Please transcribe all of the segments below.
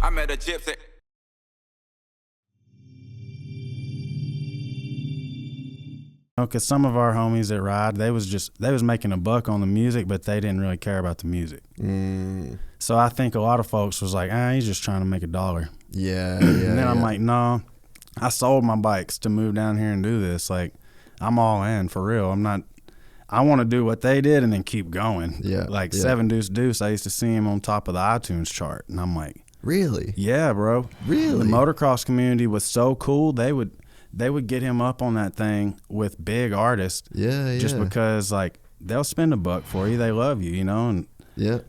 I met a gypsy. Because some of our homies that ride, they was making a buck on the music, but they didn't really care about the music. So I think a lot of folks was like, he's just trying to make $1. Yeah, and then I'm like, no, I sold my bikes to move down here and do this. Like, I'm all in for real. I want to do what they did and then keep going. Yeah. Like 7 Deuce Deuce, I used to see him on top of the iTunes chart, and I'm like, really? Yeah, bro. Really? The motocross community was so cool. They would get him up on that thing with big artists. Yeah. Just because, like, they'll spend $1 for you. They love you, you know? And yeah.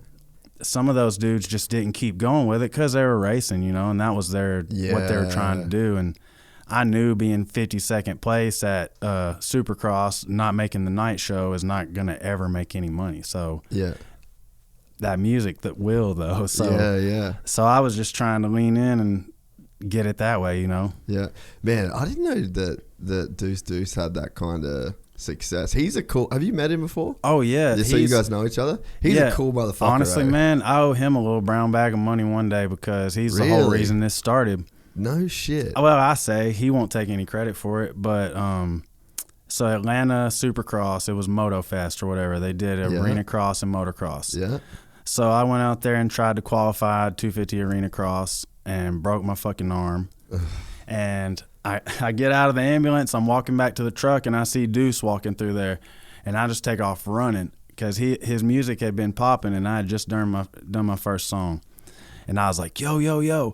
Some of those dudes just didn't keep going with it because they were racing, you know, and that was what they were trying to do. And I knew being 52nd place at Supercross, not making the night show, is not going to ever make any money. So that music that will, though. So, So I was just trying to lean in and get it that way, you know? Yeah. Man, I didn't know that Deuce Deuce had that kind of success. He's a cool... Have you met him before? Oh, yeah. So you guys know each other? He's a cool motherfucker. Honestly, man, I owe him a little brown bag of money one day because he's the whole reason this started. No shit. Well, I say he won't take any credit for it, but so Atlanta Supercross, it was MotoFest or whatever. They did Arenacross and motocross. Yeah. So I went out there and tried to qualify 250 Arenacross and broke my fucking arm. And I get out of the ambulance, I'm walking back to the truck, and I see Deuce walking through there, and I just take off running because his music had been popping, and I had just done my first song. And I was like, yo,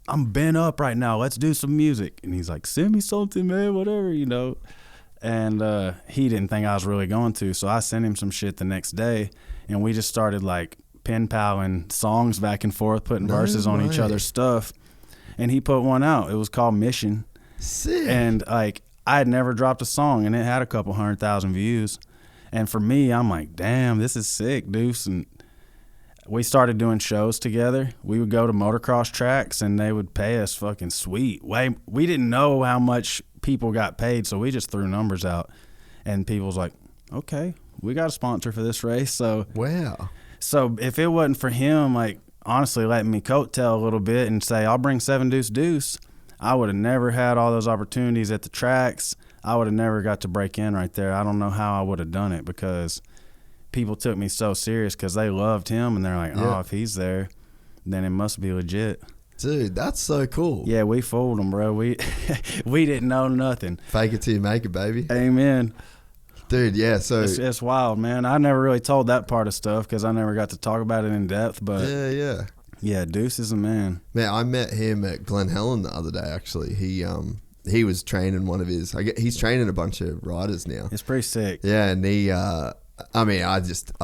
I'm bent up right now. Let's do some music. And he's like, send me something, man, whatever, you know. And he didn't think I was really going to, so I sent him some shit the next day, and we just started like pen paling songs back and forth, putting verses on each other's stuff. And he put one out. It was called Mission. Sick. And like, I had never dropped a song, and it had a couple 100,000 views. And for me, I'm like, damn, this is sick, Deuce. And we started doing shows together. We would go to motocross tracks, and they would pay us fucking sweet. We didn't know how much people got paid, so we just threw numbers out. And people was like, okay, we got a sponsor for this race. So wow. So if it wasn't for him, like, honestly letting me coattail a little bit and say, I'll bring 7 Deuce Deuce, I would have never had all those opportunities at the tracks. I would have never got to break in right there. I don't know how I would have done it because people took me so serious because they loved him, and they're like, if he's there, then it must be legit. Dude, that's so cool. Yeah, we fooled them, bro. We didn't know nothing. Fake it till you make it, baby. Amen. Dude, yeah, so... It's wild, man. I never really told that part of stuff because I never got to talk about it in depth, but... Yeah, Deuce is a man. Man, I met him at Glen Helen the other day, actually. He was training one of his... he's training a bunch of riders now. It's pretty sick. Yeah, and he... I mean, I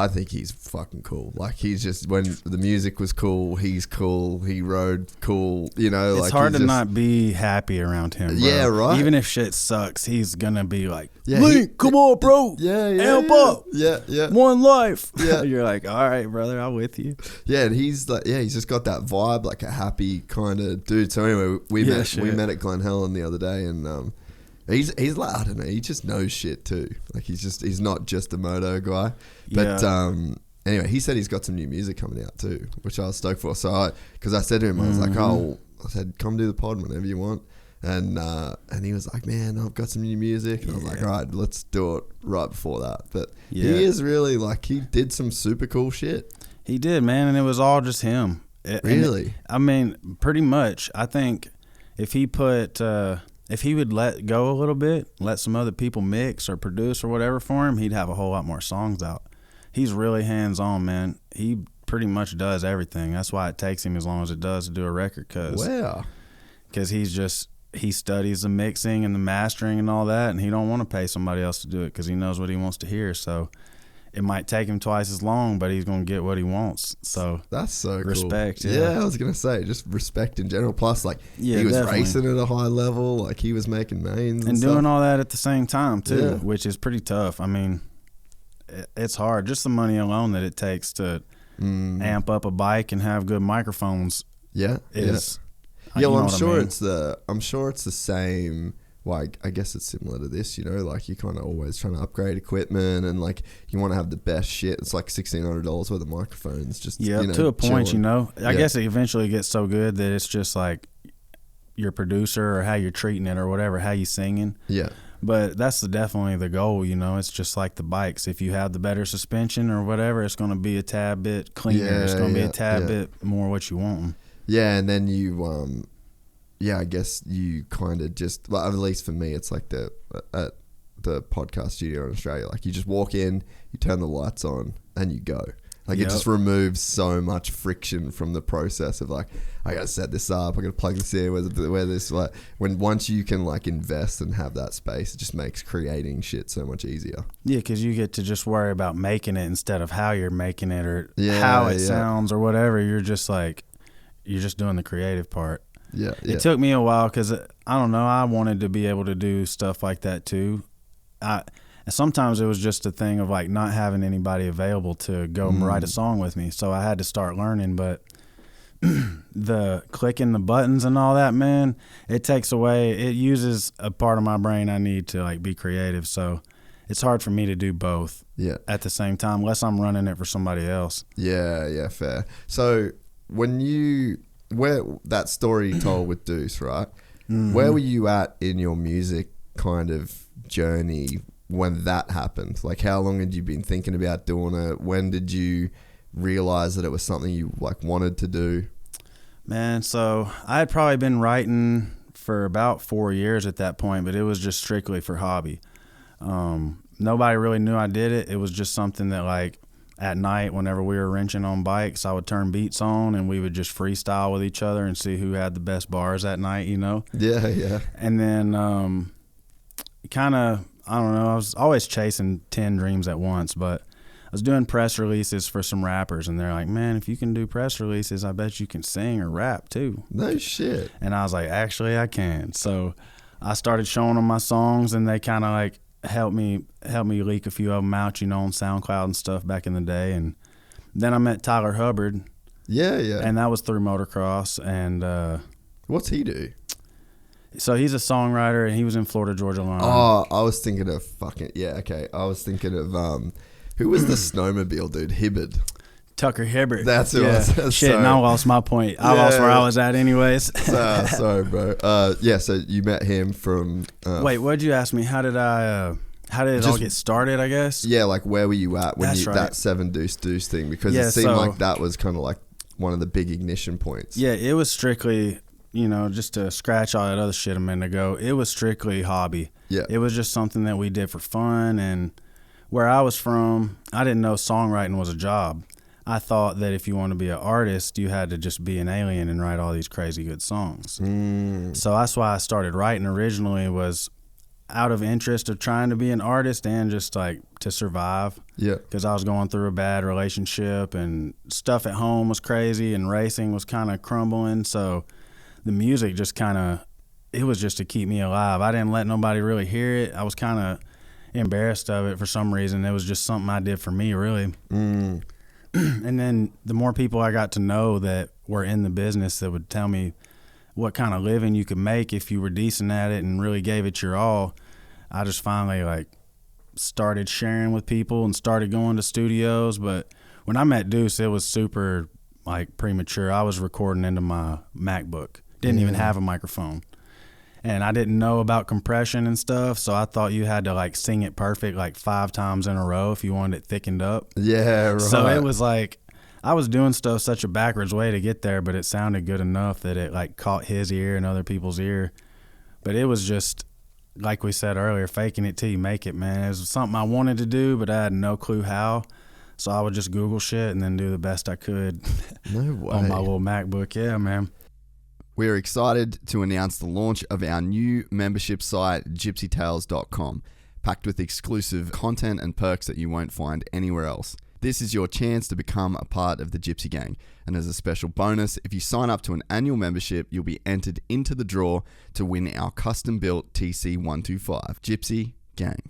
think he's fucking cool. Like, he's just, when the music was cool, he's cool. He rode cool, you know. It's hard to not be happy around him, bro. Yeah, right. Even if shit sucks, he's gonna be like, yeah, Link, come on, bro. Amp up. Yeah. One life. Yeah. You're like, all right, brother, I'm with you. Yeah, and he's like, he's just got that vibe, like a happy kind of dude. So anyway, we met at Glen Helen the other day, and he's like, I don't know, he just knows shit too. Like, he's not just a moto guy. But anyway, he said he's got some new music coming out too, which I was stoked for. So because I said to him, I was like, I said, come do the pod whenever you want. And he was like, man, I've got some new music. And I was like, all right, let's do it right before that. But he is really, like, he did some super cool shit. He did, man, and it was all just him. Really? I mean, pretty much. I think if he would let go a little bit, let some other people mix or produce or whatever for him, he'd have a whole lot more songs out. He's really hands-on, man. He pretty much does everything. That's why it takes him as long as it does to do a record. Because he studies the mixing and the mastering and all that, and he don't want to pay somebody else to do it because he knows what he wants to hear. So it might take him twice as long, but he's going to get what he wants. So that's so respect, cool. Yeah, I was going to say, just respect in general. Plus, like, he was definitely racing at a high level. Like, he was making mains and doing all that at the same time, too, which is pretty tough. I mean, it's hard. Just the money alone that it takes to amp up a bike and have good microphones well, I'm sure it's the same well, I guess it's similar to this, you know, like you're kind of always trying to upgrade equipment and like you want to have the best shit. It's like $1,600 worth of microphones. Just, yeah, you know, to a point, chilling. you know. I guess it eventually gets so good that it's just like your producer or how you're treating it or whatever, how you singing. Yeah. But that's definitely the goal, you know. It's just like the bikes. If you have the better suspension or whatever, it's going to be a tad bit cleaner. It's going to be a tad bit more what you want 'em. Yeah, and then you, I guess you kind of just, well, at least for me, it's like at the podcast studio in Australia. Like you just walk in, you turn the lights on, and you go. Like it just removes so much friction from the process of like, I gotta set this up, I gotta plug this in, where this, like, once you can like invest and have that space, it just makes creating shit so much easier. Yeah, because you get to just worry about making it instead of how you're making it or how it sounds or whatever. You're just doing the creative part. Yeah. It took me a while because I don't know, I wanted to be able to do stuff like that too. And sometimes it was just a thing of like not having anybody available to go and write a song with me. So I had to start learning, but the clicking the buttons and all that, man, it uses a part of my brain I need to like be creative. So it's hard for me to do both at the same time, unless I'm running it for somebody else. Yeah, fair. So where that story you told with Deuce, right? Mm-hmm. Where were you at in your music kind of journey when that happened? Like how long had you been thinking about doing it? When did you realize that it was something you like wanted to do? Man, so I had probably been writing for about 4 years at that point, but it was just strictly for hobby. Nobody really knew I did it. It was just something that like at night whenever we were wrenching on bikes, I would turn beats on and we would just freestyle with each other and see who had the best bars that night, you know? Yeah. And then kind of, I don't know, I was always chasing 10 dreams at once, but I was doing press releases for some rappers and they're like, man, if you can do press releases, I bet you can sing or rap too. No shit. And I was like, actually I can. So I started showing them my songs and they kind of like helped me leak a few of them out, you know, on SoundCloud and stuff back in the day. And then I met Tyler Hubbard. Yeah. And that was through motocross. And what's he do? So he's a songwriter, and he was in Florida Georgia Line. Oh, I was thinking of I was thinking of who was the snowmobile dude? Hibbard. Tucker Hibbert. That's who it was. Shit, and I lost my point. I lost where I was at anyways. Sorry, bro. So you met him from... Wait, what'd you ask me? How did it all get started, I guess? Yeah, like where were you at when that 7 Deuce thing? Because it seemed like that was kind of like one of the big ignition points. Yeah, it was strictly... You know, just to scratch all that other shit a minute ago, it was strictly hobby. Yeah. It was just something that we did for fun. And where I was from, I didn't know songwriting was a job. I thought that if you want to be an artist, you had to just be an alien and write all these crazy good songs. So that's why I started writing originally, was out of interest of trying to be an artist and just like to survive. Yeah. Because I was going through a bad relationship and stuff at home was crazy and racing was kind of crumbling. So the music just it was just to keep me alive. I didn't let nobody really hear it. I was kind of embarrassed of it for some reason. It was just something I did for me, really. And then the more people I got to know that were in the business that would tell me what kind of living you could make if you were decent at it and really gave it your all, I just finally like started sharing with people and started going to studios. But when I met Deuce, it was super like premature. I was recording into my MacBook. Didn't even have a microphone. And I didn't know about compression and stuff, so I thought you had to like sing it perfect like 5 times in a row if you wanted it thickened up. Yeah, right. So it was like I was doing stuff such a backwards way to get there, but it sounded good enough that it like caught his ear and other people's ear. But it was just, like we said earlier, faking it till you make it, man. It was something I wanted to do, but I had no clue how. So I would just Google shit and then do the best I could. No way. On my little MacBook. Yeah, man. We're excited to announce the launch of our new membership site, gypsytales.com, packed with exclusive content and perks that you won't find anywhere else. This is your chance to become a part of the Gypsy Gang. And as a special bonus, if you sign up to an annual membership, you'll be entered into the draw to win our custom-built TC125. Gypsy Gang.